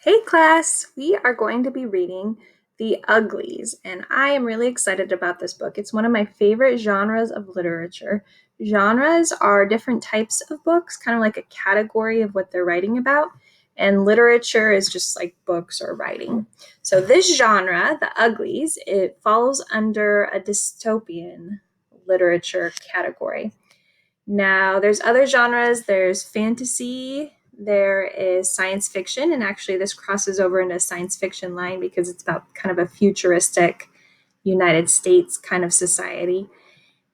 Hey class, we are going to be reading The Uglies, and I am really excited about this book. It's one of my favorite genres of literature. Genres are different types of books, kind of like a category of what they're writing about, and literature is just like books or writing. So this genre, The Uglies, it falls under a dystopian literature category. Now, there's other genres. There's fantasy, there is science fiction, and actually, this crosses over into science fiction line because it's about kind of a futuristic United States kind of society.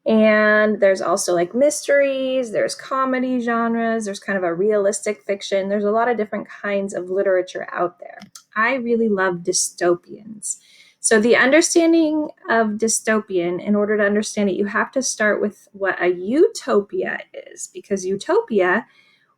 And there's also like mysteries, there's comedy genres, there's kind of a realistic fiction. There's a lot of different kinds of literature out there. I really love dystopians. So, the understanding of dystopian, in order to understand it, you have to start with what a utopia is, because utopia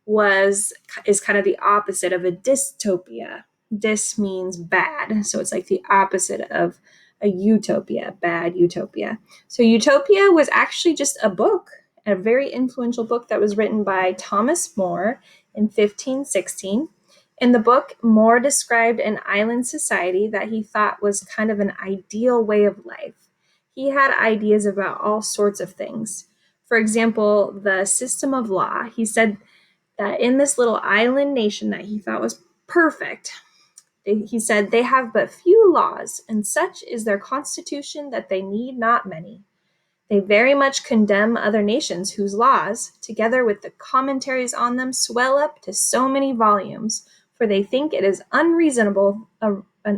is kind of the opposite of a dystopia. Dys means bad, so it's like the opposite of a utopia, bad utopia. So Utopia was actually just a book, a very influential book that was written by Thomas More in 1516. In the book, More described an island society that he thought was kind of an ideal way of life. He had ideas about all sorts of things. For example, the system of law. He said that in this little island nation that he thought was perfect, he said, they have but few laws, and such is their constitution that they need not many. They very much condemn other nations whose laws, together with the commentaries on them, swell up to so many volumes, for they think it is an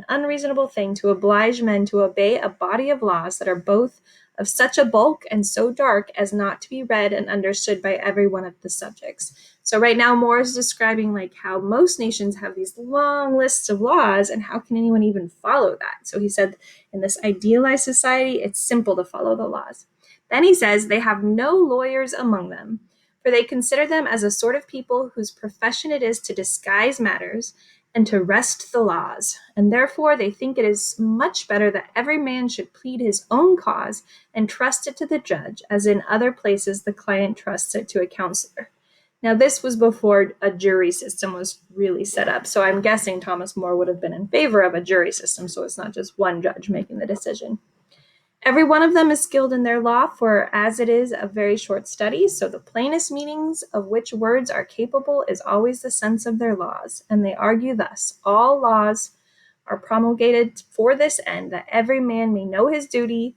unreasonable thing to oblige men to obey a body of laws that are both of such a bulk and so dark as not to be read and understood by every one of the subjects. So right now, Moore is describing like how most nations have these long lists of laws, and how can anyone even follow that? So he said, in this idealized society, it's simple to follow the laws. Then he says they have no lawyers among them, for they consider them as a sort of people whose profession it is to disguise matters and to wrest the laws, and therefore they think it is much better that every man should plead his own cause and trust it to the judge, as in other places the client trusts it to a counselor. Now, this was before a jury system was really set up, so I'm guessing Thomas More would have been in favor of a jury system, so it's not just one judge making the decision. Every one of them is skilled in their law, for as it is a very short study, so the plainest meanings of which words are capable is always the sense of their laws. And they argue thus: all laws are promulgated for this end, that every man may know his duty,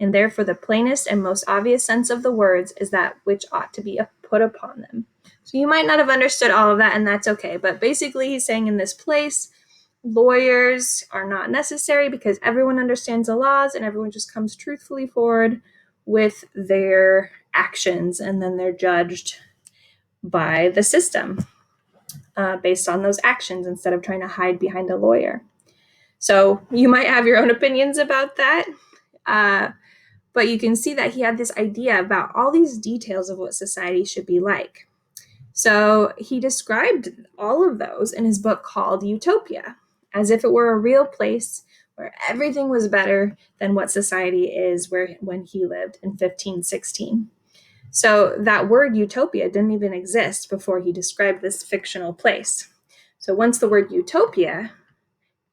and therefore the plainest and most obvious sense of the words is that which ought to be put upon them. So you might not have understood all of that, and that's okay. But basically, he's saying in this place, lawyers are not necessary because everyone understands the laws and everyone just comes truthfully forward with their actions, and then they're judged by the system based on those actions instead of trying to hide behind a lawyer. So you might have your own opinions about that, but you can see that he had this idea about all these details of what society should be like. So he described all of those in his book called Utopia, as if it were a real place where everything was better than what society is when he lived in 1516. So that word utopia didn't even exist before he described this fictional place. So once the word utopia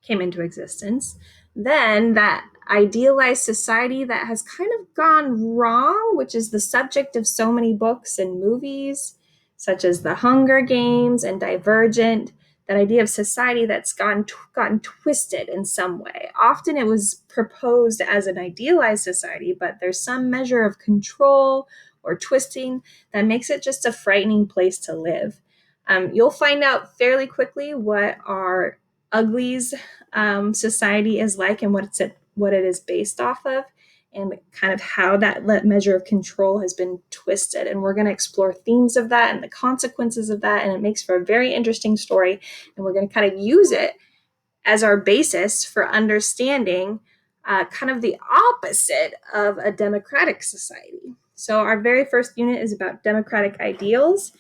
came into existence, then that idealized society that has kind of gone wrong, which is the subject of so many books and movies, such as The Hunger Games and Divergent, that idea of society that's gotten twisted in some way. Often it was proposed as an idealized society, but there's some measure of control or twisting that makes it just a frightening place to live. You'll find out fairly quickly what our Uglies society is like and what it is based off of, and kind of how that measure of control has been twisted. And we're going to explore themes of that and the consequences of that, and it makes for a very interesting story. And we're going to kind of use it as our basis for understanding kind of the opposite of a democratic society. So our very first unit is about democratic ideals,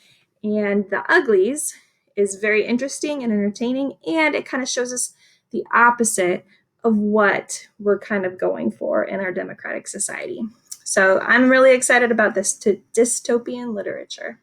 and The Uglies is very interesting and entertaining, and it kind of shows us the opposite of what we're kind of going for in our democratic society. So I'm really excited about this dystopian literature.